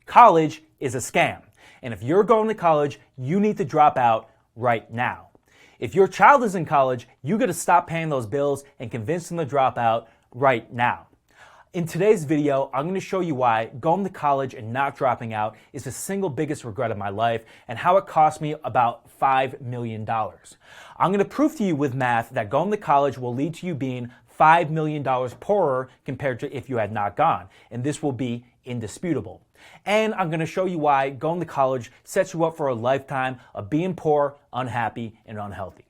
College is a scam. And if you're going to college, you need to drop out right now. If your child is in college, you got to stop paying those bills and convince them to drop out right now. In today's video, I'm going to show you why going to college and not dropping out is the single biggest regret of my life and how it cost me about $5 million. I'm going to prove to you with math that going to college will lead to you being $5 million poorer compared to if you had not gone, and this will be indisputable. And I'm going to show you why going to college sets you up for a lifetime of being poor, unhappy, and unhealthy.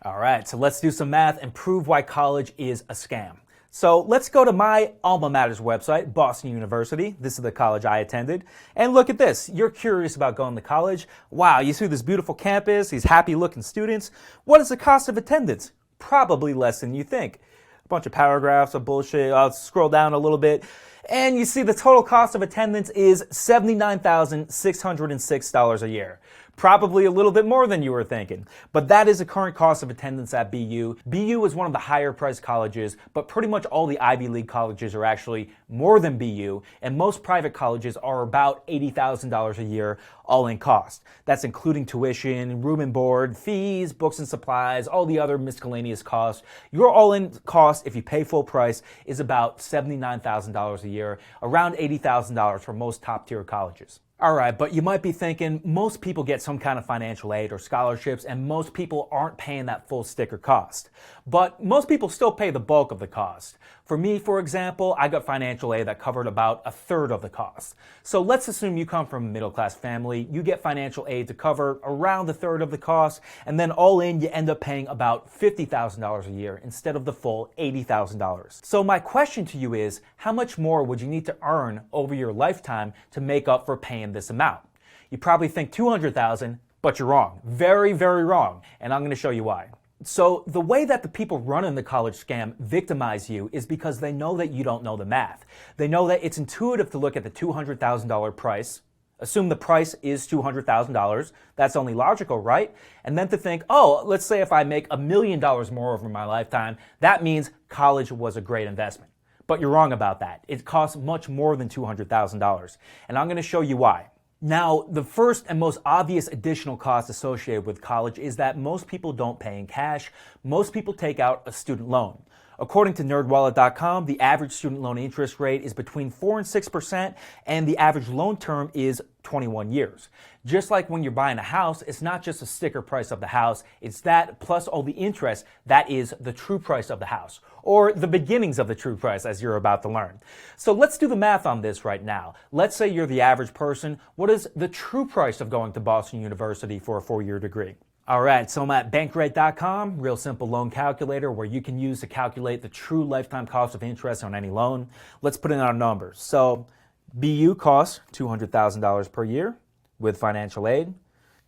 All right, so let's do some math and prove why college is a scam. So let's go to my alma mater's website, Boston University. This is the college I attended. And look at this. You're curious about going to college. Wow, you see this beautiful campus, these happy looking students. What is the cost of attendance? Probably less than you think. A bunch of paragraphs of bullshit. I'll scroll down a little bit. And you see the total cost of attendance is $79,606 a year. Probably a little bit more than you were thinking. But that is the current cost of attendance at BU. BU is one of the higher priced colleges, but pretty much all the Ivy League colleges are actually more than BU, and most private colleges are about $80,000 a year all in cost. That's including tuition, room and board, fees, books and supplies, all the other miscellaneous costs. Your all-in cost, if you pay full price, is about $79,000 a year, around $80,000 for most top-tier colleges. All right, but you might be thinking most people get some kind of financial aid or scholarships, and most people aren't paying that full sticker cost. But most people still pay the bulk of the cost. For me, for example, I got financial aid that covered about a third of the cost. So let's assume you come from a middle-class family, you get financial aid to cover around a third of the cost, and then all in, you end up paying about $50,000 a year instead of the full $80,000. So my question to you is, how much more would you need to earn over your lifetime to make up for paying this amount? You probably think $200,000, but you're wrong. Very, very wrong. And I'm going to show you why. So the way that the people running the college scam victimize you is because they know that you don't know the math. They know that it's intuitive to look at the $200,000 price, assume the price is $200,000. That's only logical, right? And then to think, oh, let's say if I make $1 million more over my lifetime, that means college was a great investment. But you're wrong about that. It costs much more than $200,000. And I'm going to show you why. Now, the first and most obvious additional cost associated with college is that most people don't pay in cash. Most people take out a student loan. According to nerdwallet.com, the average student loan interest rate is between 4% and 6%, and the average loan term is 21 years. Just like when you're buying a house, it's not just the sticker price of the house, it's that plus all the interest that is the true price of the house, or the beginnings of the true price, as you're about to learn. So let's do the math on this right now. Let's say you're the average person. What is the true price of going to Boston University for a 4-year degree? All right, so I'm at Bankrate.com, real simple loan calculator where you can use to calculate the true lifetime cost of interest on any loan. Let's put in our numbers. So BU costs $200,000 per year with financial aid.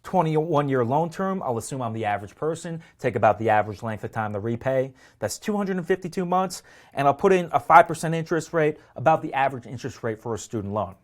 21-year loan term, I'll assume I'm the average person, take about the average length of time to repay. That's 252 months, and I'll put in a 5% interest rate, about the average interest rate for a student loan.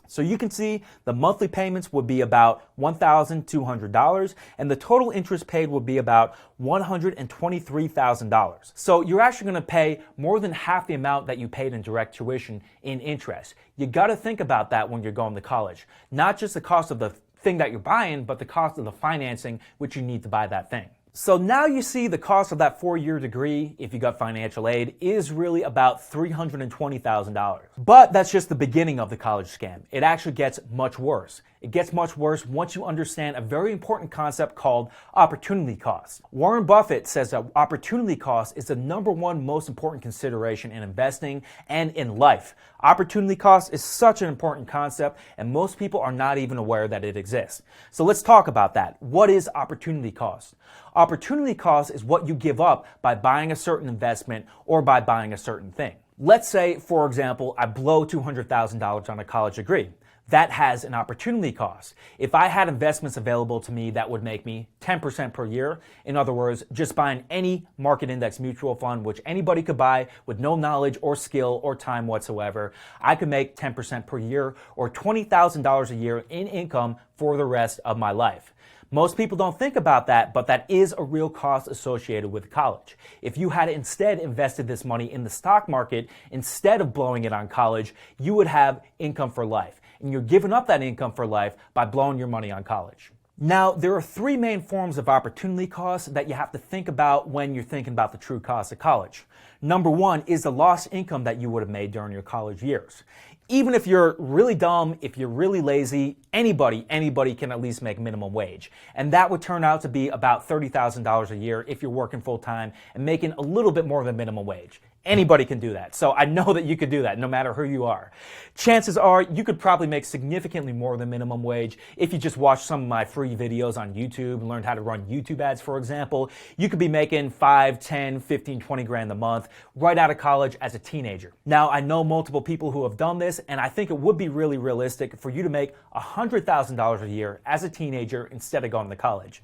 So you can see the monthly payments would be about $1,200, and the total interest paid would be about $123,000. So you're actually going to pay more than half the amount that you paid in direct tuition in interest. You got to think about that when you're going to college. Not just the cost of the thing that you're buying, but the cost of the financing which you need to buy that thing. So now you see the cost of that 4-year degree, if you got financial aid, is really about $320,000. But that's just the beginning of the college scam. It actually gets much worse. It gets much worse once you understand a very important concept called opportunity cost. Warren Buffett says that opportunity cost is the #1 most important consideration in investing and in life. Opportunity cost is such an important concept, and most people are not even aware that it exists. So let's talk about that. What is opportunity cost? Opportunity cost is what you give up by buying a certain investment or by buying a certain thing. Let's say, for example, I blow $200,000 on a college degree. That has an opportunity cost. If I had investments available to me that would make me 10% per year, in other words, just buying any market index mutual fund, which anybody could buy with no knowledge or skill or time whatsoever, I could make 10% per year or $20,000 a year in income for the rest of my life. Most people don't think about that, but that is a real cost associated with college. If you had instead invested this money in the stock market instead of blowing it on college, you would have income for life. And you're giving up that income for life by blowing your money on college. Now, there are three main forms of opportunity costs that you have to think about when you're thinking about the true cost of college. Number one is the lost income that you would have made during your college years. Even if you're really dumb, if you're really lazy, anybody can at least make minimum wage. And that would turn out to be about $30,000 a year if you're working full time and making a little bit more than minimum wage. Anybody can do that. So I know that you could do that no matter who you are. Chances are you could probably make significantly more than minimum wage if you just watched some of my free videos on YouTube and learned how to run YouTube ads, for example. You could be making 5, 10, 15, 20 grand a month right out of college as a teenager. Now, I know multiple people who have done this, and I think it would be really realistic for you to make $100,000 a year as a teenager instead of going to college.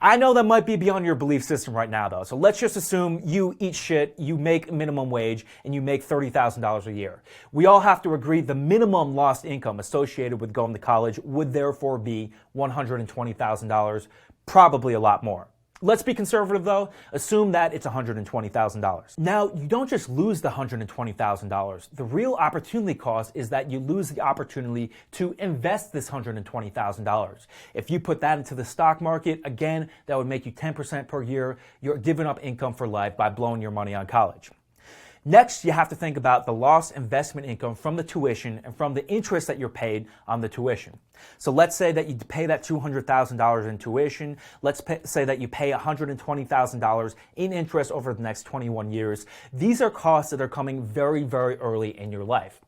I know that might be beyond your belief system right now, though. So let's just assume you eat shit, you make minimum wage, and you make $30,000 a year. We all have to agree the minimum lost income associated with going to college would therefore be $120,000, probably a lot more. Let's be conservative though. Assume that it's $120,000. Now, you don't just lose the $120,000. The real opportunity cost is that you lose the opportunity to invest this $120,000. If you put that into the stock market, again, that would make you 10% per year. You're giving up income for life by blowing your money on college. Next, you have to think about the lost investment income from the tuition and from the interest that you're paid on the tuition. So let's say that you pay that $200,000 in tuition. Let's say that you pay $120,000 in interest over the next 21 years. These are costs that are coming very, very early in your life.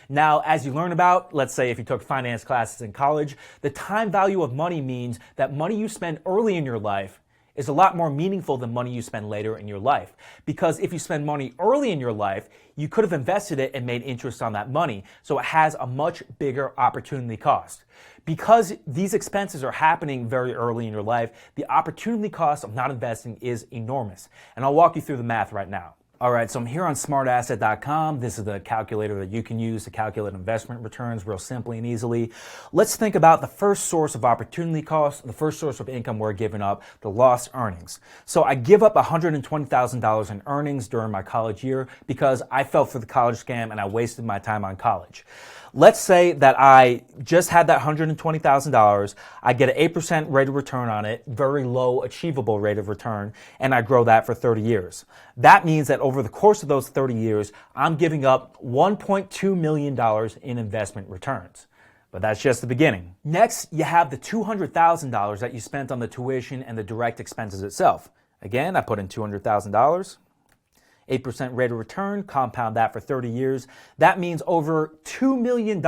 Now, as you learn about, let's say if you took finance classes in college, the time value of money means that money you spend early in your life is a lot more meaningful than money you spend later in your life. Because if you spend money early in your life, you could have invested it and made interest on that money. So it has a much bigger opportunity cost. Because these expenses are happening very early in your life, the opportunity cost of not investing is enormous. And I'll walk you through the math right now. All right, so I'm here on smartasset.com. This is the calculator that you can use to calculate investment returns real simply and easily. Let's think about the first source of opportunity cost, the first source of income we're giving up, the lost earnings. So I give up $120,000 in earnings during my college year because I fell for the college scam and I wasted my time on college. Let's say that I just had that $120,000, I get an 8% rate of return on it, very low achievable rate of return, and I grow that for 30 years. That means that over the course of those 30 years, I'm giving up $1.2 million in investment returns. But that's just the beginning. Next, you have the $200,000 that you spent on the tuition and the direct expenses itself. Again, I put in $200,000. 8% rate of return, compound that for 30 years. That means over $2 million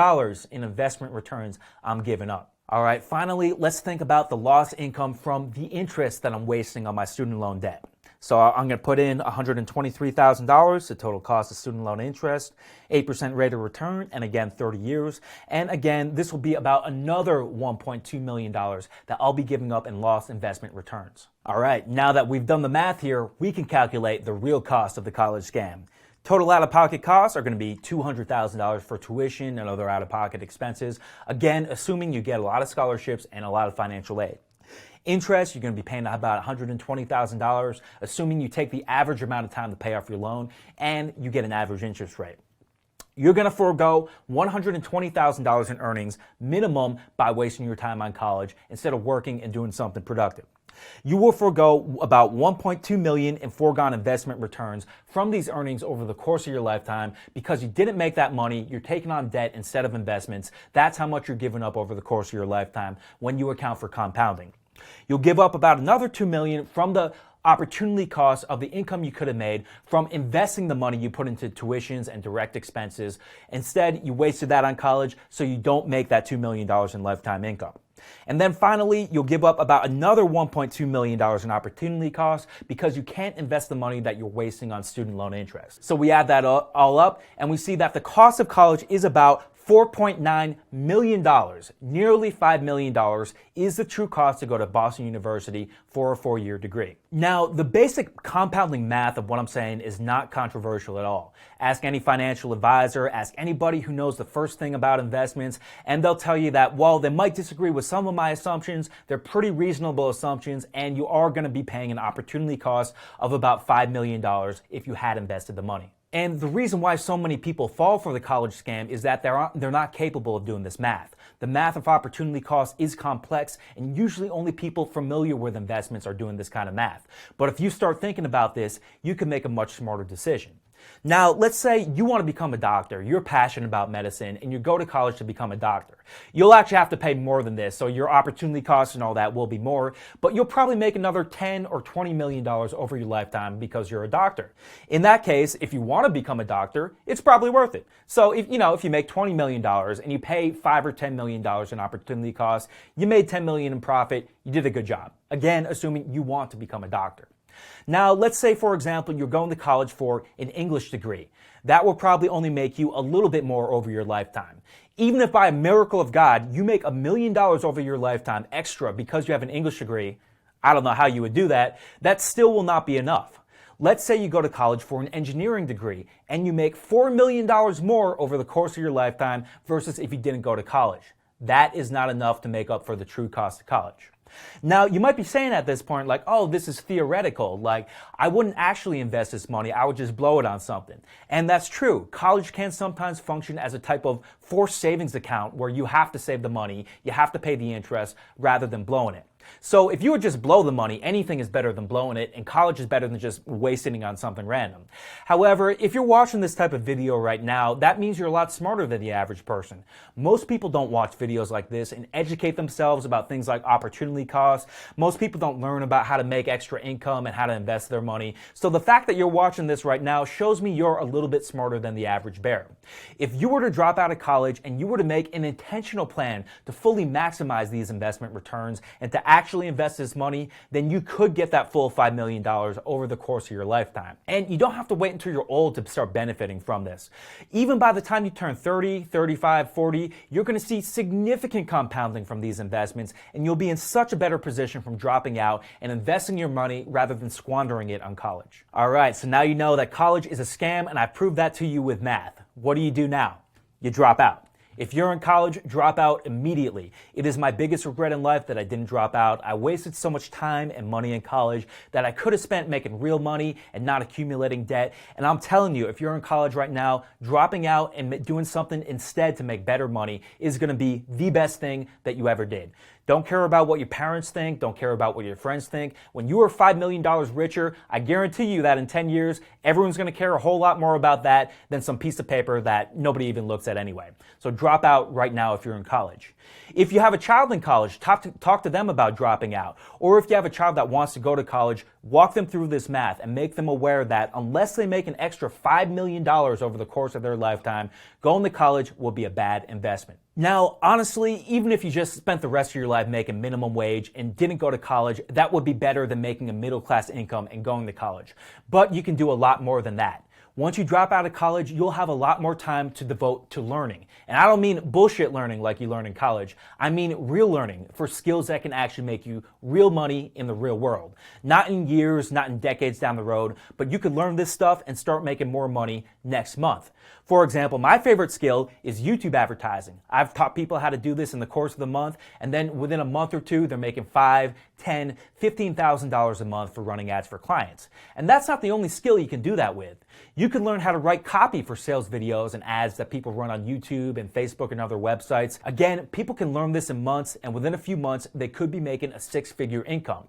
in investment returns I'm giving up. All right, finally, let's think about the lost income from the interest that I'm wasting on my student loan debt. So I'm going to put in $123,000, the total cost of student loan interest, 8% rate of return, and again, 30 years. And again, this will be about another $1.2 million that I'll be giving up in lost investment returns. All right, now that we've done the math here, we can calculate the real cost of the college scam. Total out-of-pocket costs are going to be $200,000 for tuition and other out-of-pocket expenses. Again, assuming you get a lot of scholarships and a lot of financial aid. Interest, you're going to be paying about $120,000, assuming you take the average amount of time to pay off your loan and you get an average interest rate. You're going to forego $120,000 in earnings minimum by wasting your time on college instead of working and doing something productive. You will forego about $1.2 million in foregone investment returns from these earnings over the course of your lifetime because you didn't make that money, you're taking on debt instead of investments. That's how much you're giving up over the course of your lifetime when you account for compounding. You'll give up about another $2 million from the opportunity cost of the income you could have made from investing the money you put into tuitions and direct expenses. Instead, you wasted that on college, so you don't make that $2 million in lifetime income. And then finally, you'll give up about another $1.2 million in opportunity costs because you can't invest the money that you're wasting on student loan interest. So we add that all up and we see that the cost of college is about $4.9 million, nearly $5 million, is the true cost to go to Boston University for a 4-year degree. Now, the basic compounding math of what I'm saying is not controversial at all. Ask any financial advisor, ask anybody who knows the first thing about investments, and they'll tell you that while they might disagree with some of my assumptions, they're pretty reasonable assumptions, and you are going to be paying an opportunity cost of about $5 million if you had invested the money. And the reason why so many people fall for the college scam is that they're not capable of doing this math. The math of opportunity cost is complex, and usually only people familiar with investments are doing this kind of math. But if you start thinking about this, you can make a much smarter decision. Now, let's say you want to become a doctor, you're passionate about medicine, and you go to college to become a doctor. You'll actually have to pay more than this, so your opportunity costs and all that will be more, but you'll probably make another $10 or $20 million over your lifetime because you're a doctor. In that case, if you want to become a doctor, it's probably worth it. So if you make $20 million and you pay $5 or $10 million in opportunity costs, you made $10 million in profit, you did a good job. Again, assuming you want to become a doctor. Now, let's say, for example, you're going to college for an English degree. That will probably only make you a little bit more over your lifetime. Even if by a miracle of God, you make $1 million over your lifetime extra because you have an English degree, I don't know how you would do that, that still will not be enough. Let's say you go to college for an engineering degree and you make $4 million more over the course of your lifetime versus if you didn't go to college. That is not enough to make up for the true cost of college. Now, you might be saying at this point, like, oh, this is theoretical. Like, I wouldn't actually invest this money. I would just blow it on something. And that's true. College can sometimes function as a type of forced savings account where you have to save the money, you have to pay the interest rather than blowing it. So if you would just blow the money, anything is better than blowing it, and college is better than just wasting it on something random. However, if you're watching this type of video right now, that means you're a lot smarter than the average person. Most people don't watch videos like this and educate themselves about things like opportunity costs. Most people don't learn about how to make extra income and how to invest their money. So the fact that you're watching this right now shows me you're a little bit smarter than the average bear. If you were to drop out of college and you were to make an intentional plan to fully maximize these investment returns and to actually invest this money, then you could get that full $5 million over the course of your lifetime. And you don't have to wait until you're old to start benefiting from this. Even by the time you turn 30, 35, 40, you're going to see significant compounding from these investments, and you'll be in such a better position from dropping out and investing your money rather than squandering it on college. All right, so now you know that college is a scam, and I proved that to you with math. What do you do now? You drop out. If you're in college, drop out immediately. It is my biggest regret in life that I didn't drop out. I wasted so much time and money in college that I could have spent making real money and not accumulating debt. And I'm telling you, if you're in college right now, dropping out and doing something instead to make better money is going to be the best thing that you ever did. Don't care about what your parents think. Don't care about what your friends think. When you are $5 million richer, I guarantee you that in 10 years, everyone's going to care a whole lot more about that than some piece of paper that nobody even looks at anyway. So drop out right now if you're in college. If you have a child in college, talk to them about dropping out. Or if you have a child that wants to go to college, walk them through this math and make them aware that unless they make an extra $5 million over the course of their lifetime, going to college will be a bad investment. Now, honestly, even if you just spent the rest of your life making minimum wage and didn't go to college, that would be better than making a middle-class income and going to college. But you can do a lot more than that. Once you drop out of college, you'll have a lot more time to devote to learning. And I don't mean bullshit learning like you learn in college. I mean real learning for skills that can actually make you real money in the real world. Not in years, not in decades down the road, but you could learn this stuff and start making more money next month. For example, my favorite skill is YouTube advertising. I've taught people how to do this in the course of the month, and then within a month or two, they're making $5,000, $10,000, $15,000 a month for running ads for clients. And that's not the only skill you can do that with. You can learn how to write copy for sales videos and ads that people run on YouTube and Facebook and other websites. Again, people can learn this in months, and within a few months, they could be making a six-figure income.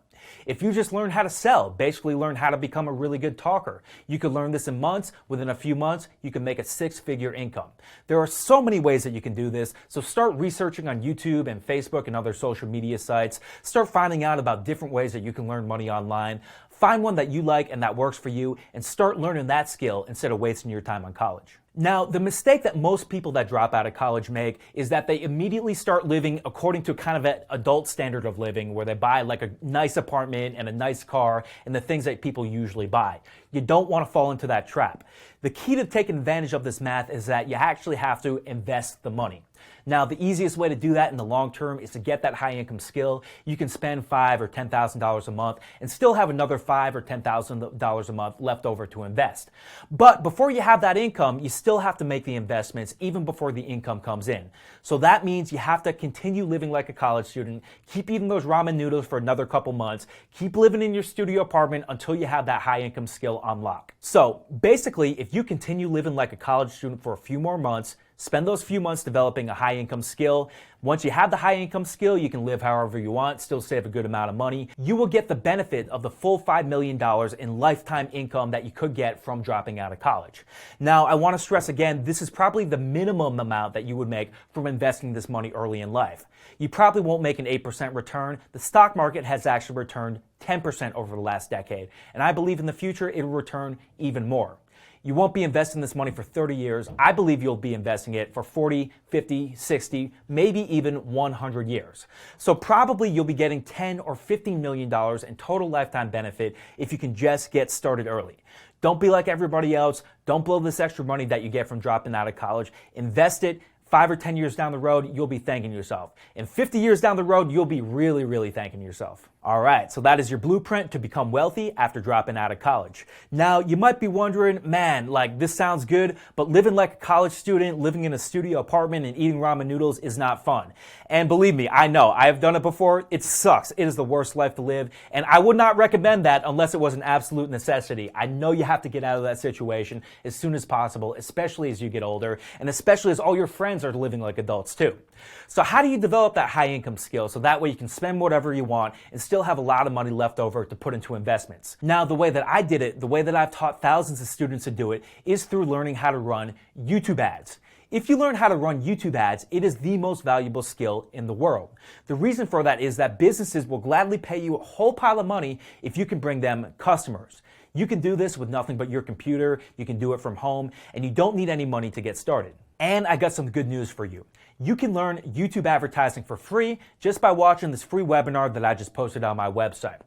If you just learn how to sell, basically learn how to become a really good talker, you could learn this in months. Within a few months, you can make a six-figure income. There are so many ways that you can do this, so start researching on YouTube and Facebook and other social media sites. Start finding out about different ways that you can learn money online. Find one that you like and that works for you, and start learning that skill instead of wasting your time on college. Now, the mistake that most people that drop out of college make is that they immediately start living according to kind of an adult standard of living where they buy like a nice apartment and a nice car and the things that people usually buy. You don't want to fall into that trap. The key to taking advantage of this math is that you actually have to invest the money. Now, the easiest way to do that in the long term is to get that high income skill. You can spend $5,000 or $10,000 a month and still have another $5,000 or $10,000 a month left over to invest. But before you have that income, you still have to make the investments even before the income comes in. So that means you have to continue living like a college student, keep eating those ramen noodles for another couple months, keep living in your studio apartment until you have that high income skill on lock. So basically, if you continue living like a college student for a few more months, spend those few months developing a high income skill. Once you have the high income skill, you can live however you want, still save a good amount of money. You will get the benefit of the full $5 million in lifetime income that you could get from dropping out of college. Now, I want to stress again, this is probably the minimum amount that you would make from investing this money early in life. You probably won't make an 8% return. The stock market has actually returned 10% over the last decade, and I believe in the future it will return even more. You won't be investing this money for 30 years. I believe you'll be investing it for 40, 50, 60, maybe even 100 years. So probably you'll be getting $10 or $15 million in total lifetime benefit if you can just get started early. Don't be like everybody else. Don't blow this extra money that you get from dropping out of college. Invest it. 5 or 10 years down the road, you'll be thanking yourself. And 50 years down the road, you'll be really, really thanking yourself. All right, so that is your blueprint to become wealthy after dropping out of college. Now, you might be wondering, man, like this sounds good, but living like a college student, living in a studio apartment and eating ramen noodles is not fun. And believe me, I know, I have done it before. It sucks. It is the worst life to live. And I would not recommend that unless it was an absolute necessity. I know you have to get out of that situation as soon as possible, especially as you get older, and especially as all your friends are living like adults too. So how do you develop that high income skill so that way you can spend whatever you want and still have a lot of money left over to put into investments? Now, the way that I did it, the way that I've taught thousands of students to do it, is through learning how to run YouTube ads. If you learn how to run YouTube ads, it is the most valuable skill in the world. The reason for that is that businesses will gladly pay you a whole pile of money if you can bring them customers. You can do this with nothing but your computer, you can do it from home, and you don't need any money to get started. And I got some good news for you. You can learn YouTube advertising for free just by watching this free webinar that I just posted on my website.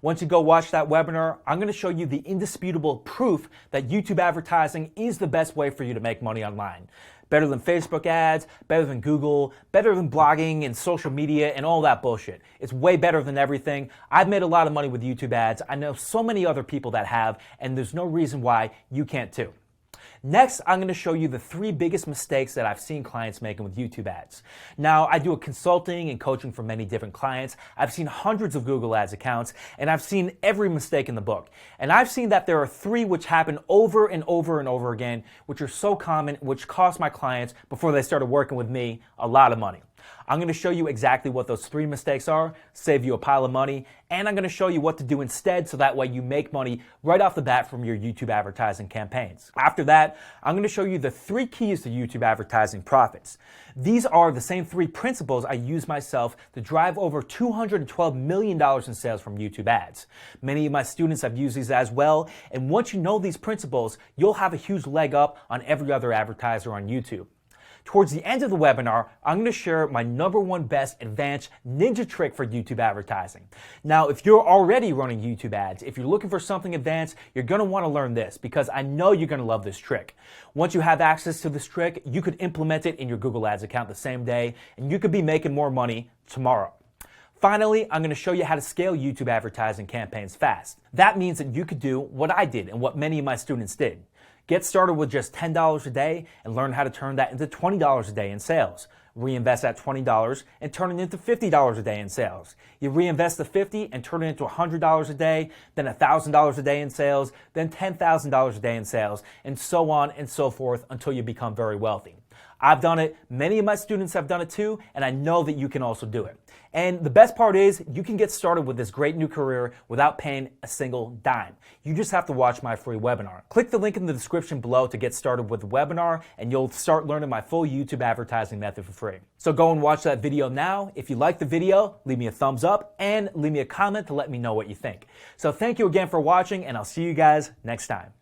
Once you go watch that webinar, I'm going to show you the indisputable proof that YouTube advertising is the best way for you to make money online. Better than Facebook ads, better than Google, better than blogging and social media and all that bullshit. It's way better than everything. I've made a lot of money with YouTube ads. I know so many other people that have, and there's no reason why you can't too. Next, I'm going to show you the 3 biggest mistakes that I've seen clients making with YouTube ads. Now, I do a consulting and coaching for many different clients. I've seen hundreds of Google Ads accounts, and I've seen every mistake in the book. And I've seen that there are 3 which happen over and over and over again, which are so common, which cost my clients, before they started working with me, a lot of money. I'm going to show you exactly what those 3 mistakes are, save you a pile of money, and I'm going to show you what to do instead so that way you make money right off the bat from your YouTube advertising campaigns. After that, I'm going to show you the 3 keys to YouTube advertising profits. These are the same 3 principles I use myself to drive over $212 million in sales from YouTube ads. Many of my students have used these as well, and once you know these principles, you'll have a huge leg up on every other advertiser on YouTube. Towards the end of the webinar, I'm going to share my #1 best advanced ninja trick for YouTube advertising. Now, if you're already running YouTube ads, if you're looking for something advanced, you're going to want to learn this because I know you're going to love this trick. Once you have access to this trick, you could implement it in your Google Ads account the same day, and you could be making more money tomorrow. Finally, I'm going to show you how to scale YouTube advertising campaigns fast. That means that you could do what I did and what many of my students did. Get started with just $10 a day and learn how to turn that into $20 a day in sales. Reinvest that $20 and turn it into $50 a day in sales. You reinvest the $50 and turn it into $100 a day, then $1,000 a day in sales, then $10,000 a day in sales, and so on and so forth until you become very wealthy. I've done it, many of my students have done it too, and I know that you can also do it. And the best part is you can get started with this great new career without paying a single dime. You just have to watch my free webinar. Click the link in the description below to get started with the webinar, and you'll start learning my full YouTube advertising method for free. So go and watch that video now. If you like the video, leave me a thumbs up and leave me a comment to let me know what you think. So thank you again for watching, and I'll see you guys next time.